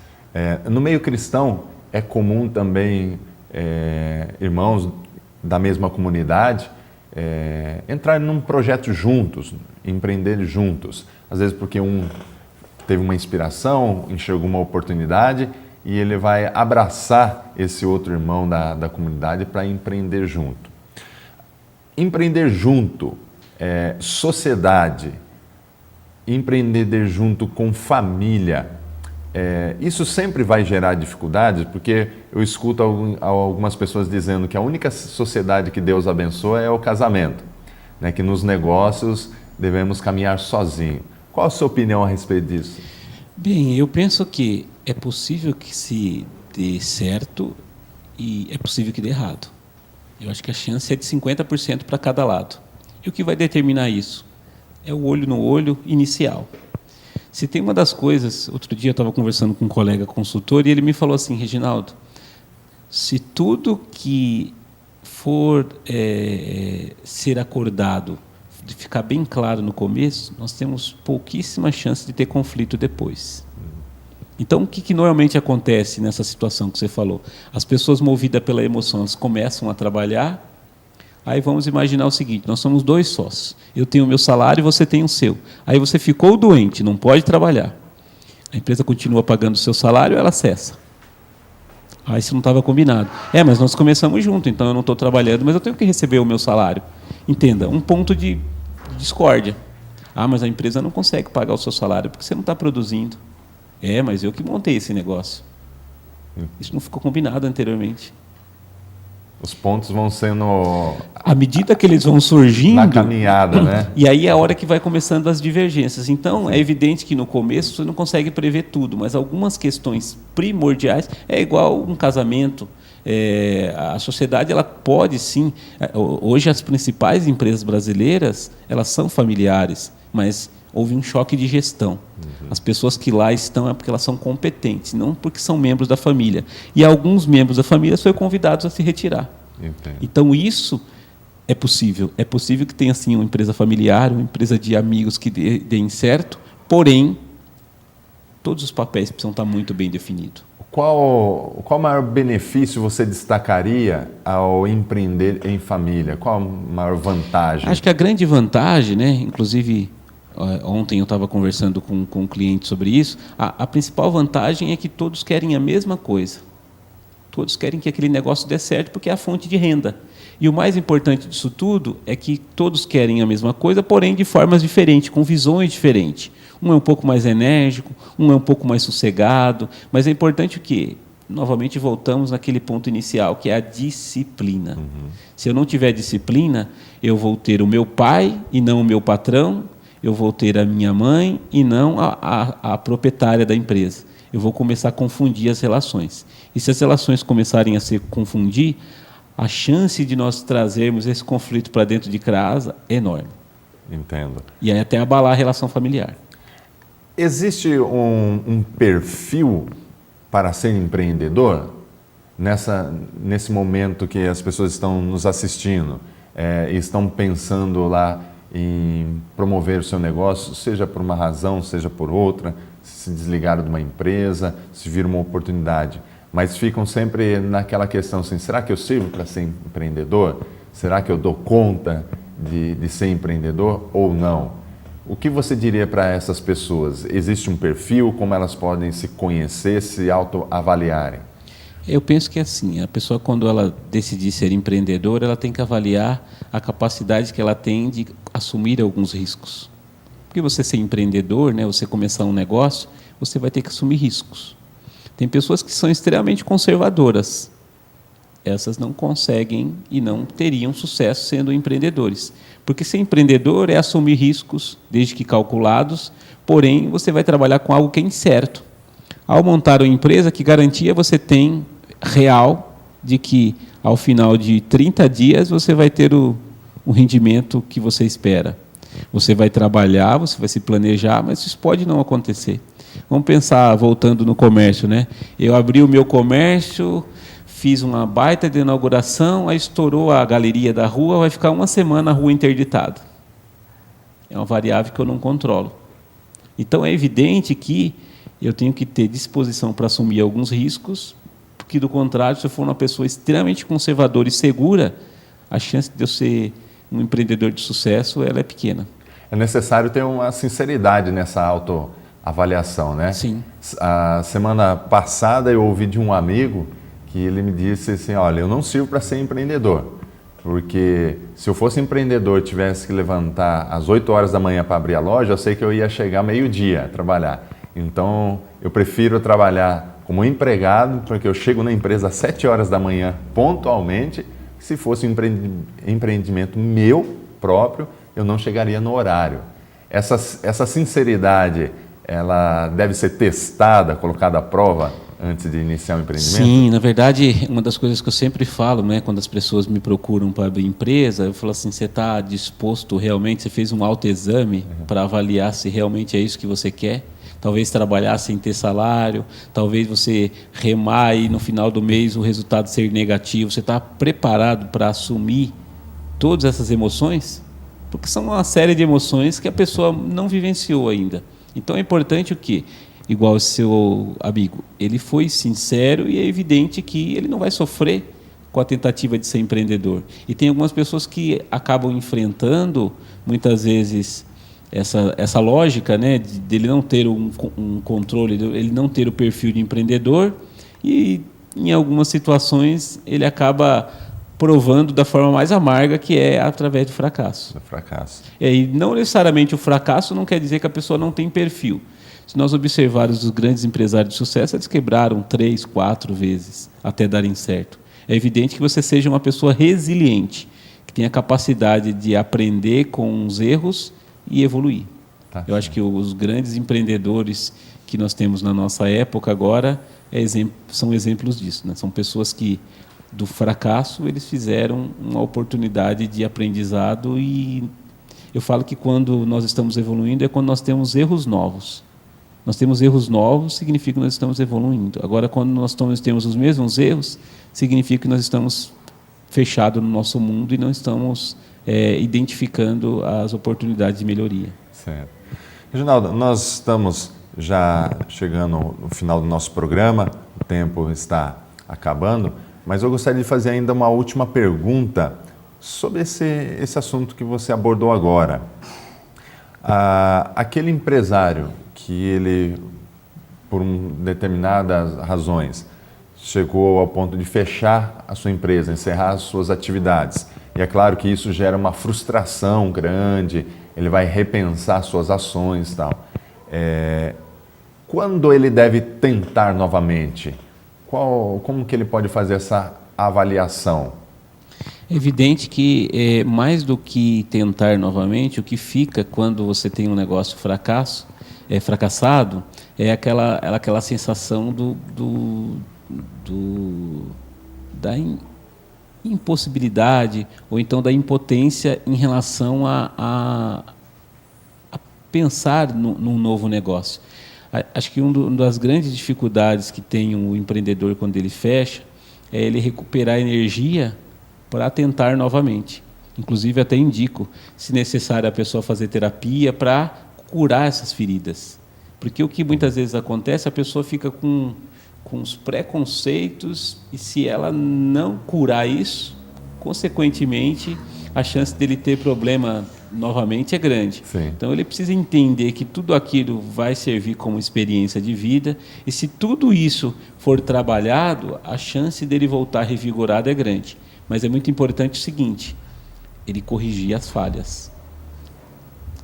No meio cristão, é comum também irmãos da mesma comunidade entrarem num projeto juntos, empreender juntos. Às vezes porque um teve uma inspiração, enxergou uma oportunidade e ele vai abraçar esse outro irmão da comunidade para empreender junto. Empreender junto, sociedade, empreender junto com família, isso sempre vai gerar dificuldades, porque eu escuto algumas pessoas dizendo que a única sociedade que Deus abençoa é o casamento, né? Que nos negócios devemos caminhar sozinhos. Qual a sua opinião a respeito disso? Bem, eu penso que é possível que se dê certo e é possível que dê errado. Eu acho que a chance é de 50% para cada lado. E o que vai determinar isso? É o olho no olho inicial. Se tem uma das coisas, outro dia eu estava conversando com um colega consultor e ele me falou assim, Reginaldo, se tudo que for ser acordado de ficar bem claro no começo, nós temos pouquíssima chance de ter conflito depois. Então, o que normalmente acontece nessa situação que você falou? As pessoas movidas pela emoção, elas começam a trabalhar, aí vamos imaginar o seguinte, nós somos 2 sócios, eu tenho o meu salário e você tem o seu. Aí você ficou doente, não pode trabalhar. A empresa continua pagando o seu salário, ela cessa. Aí isso não estava combinado. Mas nós começamos junto, então eu não estou trabalhando, mas eu tenho que receber o meu salário. Entenda, um ponto de discórdia. Mas a empresa não consegue pagar o seu salário porque você não está produzindo. Mas eu que montei esse negócio. Isso não ficou combinado anteriormente. Os pontos vão sendo... À medida que eles vão surgindo... Na caminhada, né? E aí é a hora que vai começando as divergências. Então, é evidente que no começo você não consegue prever tudo, mas algumas questões primordiais é igual um casamento. A sociedade ela pode sim... Hoje as principais empresas brasileiras elas são familiares, mas houve um choque de gestão. As pessoas que lá estão é porque elas são competentes, não porque são membros da família. E alguns membros da família foram convidados a se retirar. Entendo. Então, isso é possível. É possível que tenha, assim, uma empresa familiar, uma empresa de amigos que deem certo, porém, todos os papéis precisam estar muito bem definidos. Qual o maior benefício você destacaria ao empreender em família? Qual a maior vantagem? Acho que a grande vantagem, né, inclusive ontem eu estava conversando com um cliente sobre isso, a principal vantagem é que todos querem a mesma coisa. Todos querem que aquele negócio dê certo porque é a fonte de renda. E o mais importante disso tudo é que todos querem a mesma coisa, porém de formas diferentes, com visões diferentes. Um é um pouco mais enérgico, um é um pouco mais sossegado, mas é importante o quê? Novamente voltamos naquele ponto inicial, que é a disciplina. Se eu não tiver disciplina, eu vou ter o meu pai e não o meu patrão, eu vou ter a minha mãe e não a proprietária da empresa. Eu vou começar a confundir as relações. E se as relações começarem a se confundir, a chance de nós trazermos esse conflito para dentro de casa é enorme. Entendo. E aí até abalar a relação familiar. Existe um perfil para ser empreendedor? Nesse momento que as pessoas estão nos assistindo, estão pensando lá em promover o seu negócio, seja por uma razão, seja por outra, se desligaram de uma empresa, se viram uma oportunidade, mas ficam sempre naquela questão assim, será que eu sirvo para ser empreendedor? Será que eu dou conta de ser empreendedor ou não? O que você diria para essas pessoas? Existe um perfil? Como elas podem se conhecer, se autoavaliarem? Eu penso que é assim, a pessoa quando ela decidir ser empreendedora, ela tem que avaliar a capacidade que ela tem de assumir alguns riscos. Porque você ser empreendedor, né, você começar um negócio, você vai ter que assumir riscos. Tem pessoas que são extremamente conservadoras. Essas não conseguem e não teriam sucesso sendo empreendedores. Porque ser empreendedor é assumir riscos, desde que calculados, porém você vai trabalhar com algo que é incerto. Ao montar uma empresa, que garantia você tem real de que ao final de 30 dias você vai ter o rendimento que você espera. Você vai trabalhar, você vai se planejar, mas isso pode não acontecer. Vamos pensar, voltando no comércio, né? Eu abri o meu comércio, fiz uma baita de inauguração, aí estourou a galeria da rua, vai ficar uma semana a rua interditada. É uma variável que eu não controlo. Então é evidente que eu tenho que ter disposição para assumir alguns riscos, porque do contrário, se eu for uma pessoa extremamente conservadora e segura, a chance de eu ser um empreendedor de sucesso ela é pequena. É necessário ter uma sinceridade nessa autoavaliação, né? Sim. A semana passada eu ouvi de um amigo que ele me disse assim, olha, eu não sirvo para ser empreendedor, porque se eu fosse empreendedor e tivesse que levantar às 8 horas da manhã para abrir a loja, eu sei que eu ia chegar meio-dia a trabalhar. Então, eu prefiro trabalhar como empregado, porque eu chego na empresa às 7 horas da manhã, pontualmente. Se fosse um empreendimento meu próprio, eu não chegaria no horário. Essa sinceridade, ela deve ser testada, colocada à prova antes de iniciar o empreendimento? Sim, na verdade, uma das coisas que eu sempre falo, né, quando as pessoas me procuram para abrir empresa, eu falo assim, você está disposto realmente, você fez um autoexame para avaliar se realmente é isso que você quer? Talvez trabalhar sem ter salário, talvez você remar e no final do mês o resultado ser negativo. Você está preparado para assumir todas essas emoções? Porque são uma série de emoções que a pessoa não vivenciou ainda. Então é importante o quê? Igual o seu amigo, ele foi sincero e é evidente que ele não vai sofrer com a tentativa de ser empreendedor. E tem algumas pessoas que acabam enfrentando, muitas vezes, essa lógica, né, de ele não ter um controle, ele não ter o perfil de empreendedor e, em algumas situações, ele acaba provando da forma mais amarga, que é através do fracasso. Do fracasso. E não necessariamente o fracasso não quer dizer que a pessoa não tem perfil. Se nós observarmos os grandes empresários de sucesso, eles quebraram 3, 4 vezes até darem certo. É evidente que você seja uma pessoa resiliente, que tenha capacidade de aprender com os erros e evoluir. Tá. Eu acho que os grandes empreendedores que nós temos na nossa época agora são exemplos disso, né? São pessoas que, do fracasso, eles fizeram uma oportunidade de aprendizado e eu falo que quando nós estamos evoluindo é quando nós temos erros novos. Nós temos erros novos, significa que nós estamos evoluindo. Agora, quando nós temos os mesmos erros, significa que nós estamos fechados no nosso mundo e não estamos identificando as oportunidades de melhoria. Certo. Reginaldo, nós estamos já chegando no final do nosso programa, o tempo está acabando, mas eu gostaria de fazer ainda uma última pergunta sobre esse assunto que você abordou agora. Aquele empresário que ele, por determinadas razões, chegou ao ponto de fechar a sua empresa, encerrar as suas atividades, e é claro que isso gera uma frustração grande, ele vai repensar suas ações e tal. Quando ele deve tentar novamente? Como que ele pode fazer essa avaliação? É evidente que, mais do que tentar novamente, o que fica quando você tem um negócio fracassado é aquela sensação da impossibilidade ou então da impotência em relação a pensar num novo negócio. Acho que uma das grandes dificuldades que tem o empreendedor quando ele fecha é ele recuperar energia para tentar novamente. Inclusive, até indico, se necessário, a pessoa fazer terapia para curar essas feridas. Porque o que muitas vezes acontece, a pessoa fica com os preconceitos e se ela não curar isso, consequentemente, a chance dele ter problema novamente é grande. Sim. Então, ele precisa entender que tudo aquilo vai servir como experiência de vida e se tudo isso for trabalhado, a chance dele voltar revigorado é grande. Mas é muito importante o seguinte, ele corrigir as falhas,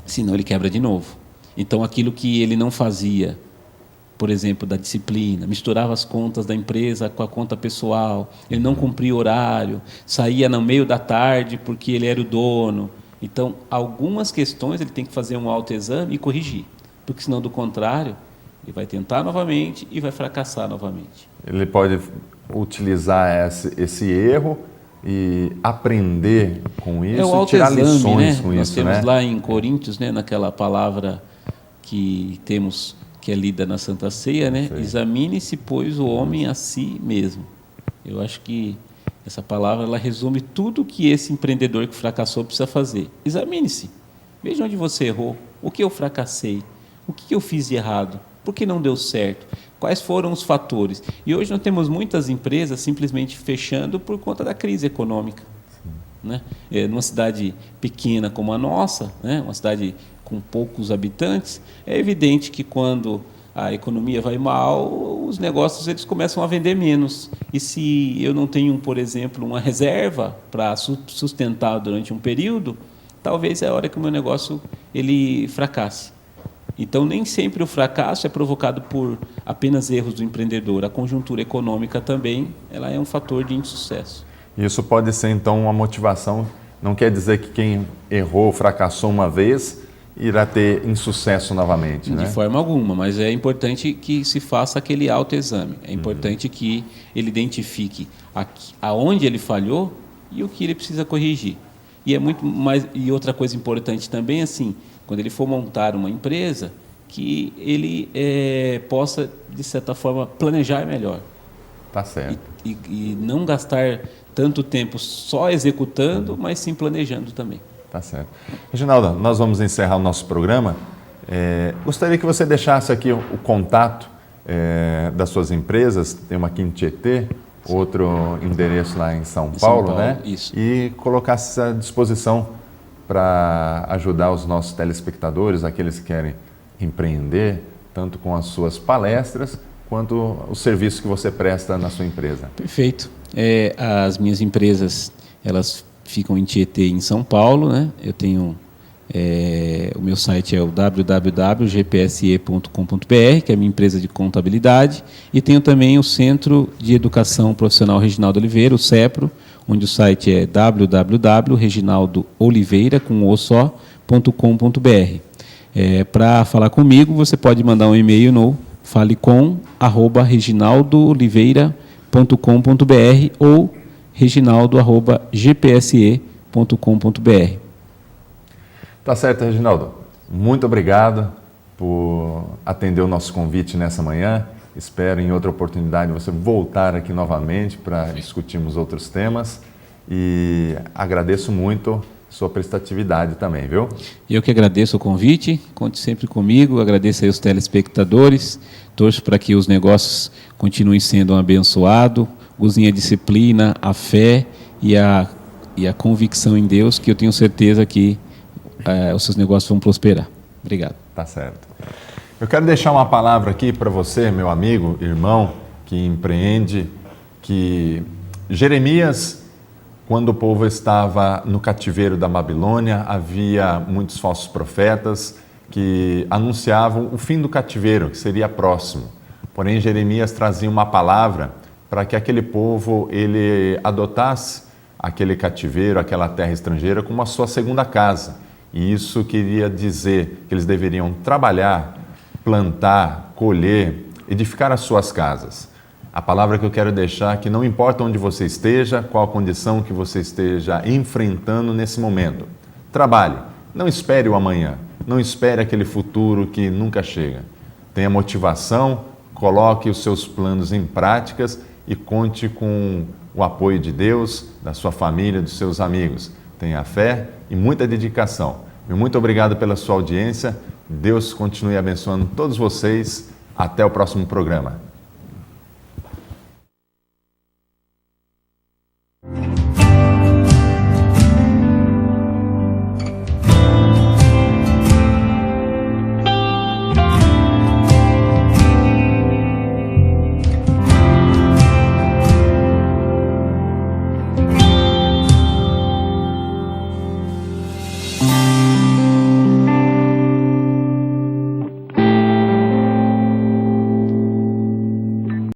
senão ele quebra de novo. Então, aquilo que ele não fazia, por exemplo, da disciplina, misturava as contas da empresa com a conta pessoal, ele não cumpria horário, saía no meio da tarde porque ele era o dono. Então, algumas questões ele tem que fazer um autoexame e corrigir, porque senão, do contrário, ele vai tentar novamente e vai fracassar novamente. Ele pode utilizar esse erro e aprender com isso e tirar lições com Nós isso, temos lá em Coríntios, naquela palavra que temos, que é lida na Santa Ceia, examine-se, pois, o homem a si mesmo. Eu acho que essa palavra ela resume tudo que esse empreendedor que fracassou precisa fazer. Examine-se, veja onde você errou, o que eu fracassei, o que eu fiz de errado, por que não deu certo, quais foram os fatores. E hoje nós temos muitas empresas simplesmente fechando por conta da crise econômica. Numa cidade pequena como a nossa, uma cidade com poucos habitantes, é evidente que quando a economia vai mal, os negócios eles começam a vender menos. E se eu não tenho, por exemplo, uma reserva para sustentar durante um período, talvez é a hora que o meu negócio ele fracasse. Então, nem sempre o fracasso é provocado por apenas erros do empreendedor. A conjuntura econômica também ela é um fator de insucesso. Isso pode ser, então, uma motivação. Não quer dizer que quem errou, fracassou uma vez, irá ter insucesso novamente, De forma alguma, mas é importante que se faça aquele autoexame. É importante que ele identifique aonde ele falhou e o que ele precisa corrigir. E é muito mais, e outra coisa importante também, assim, quando ele for montar uma empresa, que ele possa, de certa forma, planejar melhor. Tá certo. E não gastar tanto tempo só executando, mas sim planejando também. Tá certo. Reginaldo, nós vamos encerrar o nosso programa. Gostaria que você deixasse aqui o contato das suas empresas. Tem uma aqui em Tietê, outro endereço lá em São Paulo, né? Isso. E colocasse à disposição para ajudar os nossos telespectadores, aqueles que querem empreender, tanto com as suas palestras, quanto o serviço que você presta na sua empresa. Perfeito. As minhas empresas, elas ficam em Tietê, em São Paulo, Eu tenho, o meu site é o www.gpse.com.br, que é a minha empresa de contabilidade, e tenho também o Centro de Educação Profissional Reginaldo Oliveira, o CEPRO, onde o site é www.reginaldooliveira.com.br. Para falar comigo, você pode mandar um e-mail no falecom@reginaldooliveira.com.br ou reginaldo@gpse.com.br. Tá certo, Reginaldo. Muito obrigado por atender o nosso convite nessa manhã. Espero em outra oportunidade você voltar aqui novamente para discutirmos outros temas. e agradeço muito sua prestatividade também, viu? Eu que agradeço o convite, conte sempre comigo, agradeço aí os telespectadores, torço para que os negócios continuem sendo abençoados, usem a disciplina, a fé e a convicção em Deus, que eu tenho certeza que os seus negócios vão prosperar. Obrigado. Tá certo. Eu quero deixar uma palavra aqui para você, meu amigo, irmão, que empreende, que Jeremias, quando o povo estava no cativeiro da Babilônia, havia muitos falsos profetas que anunciavam o fim do cativeiro, que seria próximo. Porém, Jeremias trazia uma palavra para que aquele povo ele adotasse aquele cativeiro, aquela terra estrangeira, como a sua segunda casa. E isso queria dizer que eles deveriam trabalhar, plantar, colher, edificar as suas casas. A palavra que eu quero deixar é que não importa onde você esteja, qual a condição que você esteja enfrentando nesse momento. Trabalhe, não espere o amanhã, não espere aquele futuro que nunca chega. Tenha motivação, coloque os seus planos em práticas e conte com o apoio de Deus, da sua família, dos seus amigos. Tenha fé e muita dedicação. Muito obrigado pela sua audiência. Deus continue abençoando todos vocês. Até o próximo programa.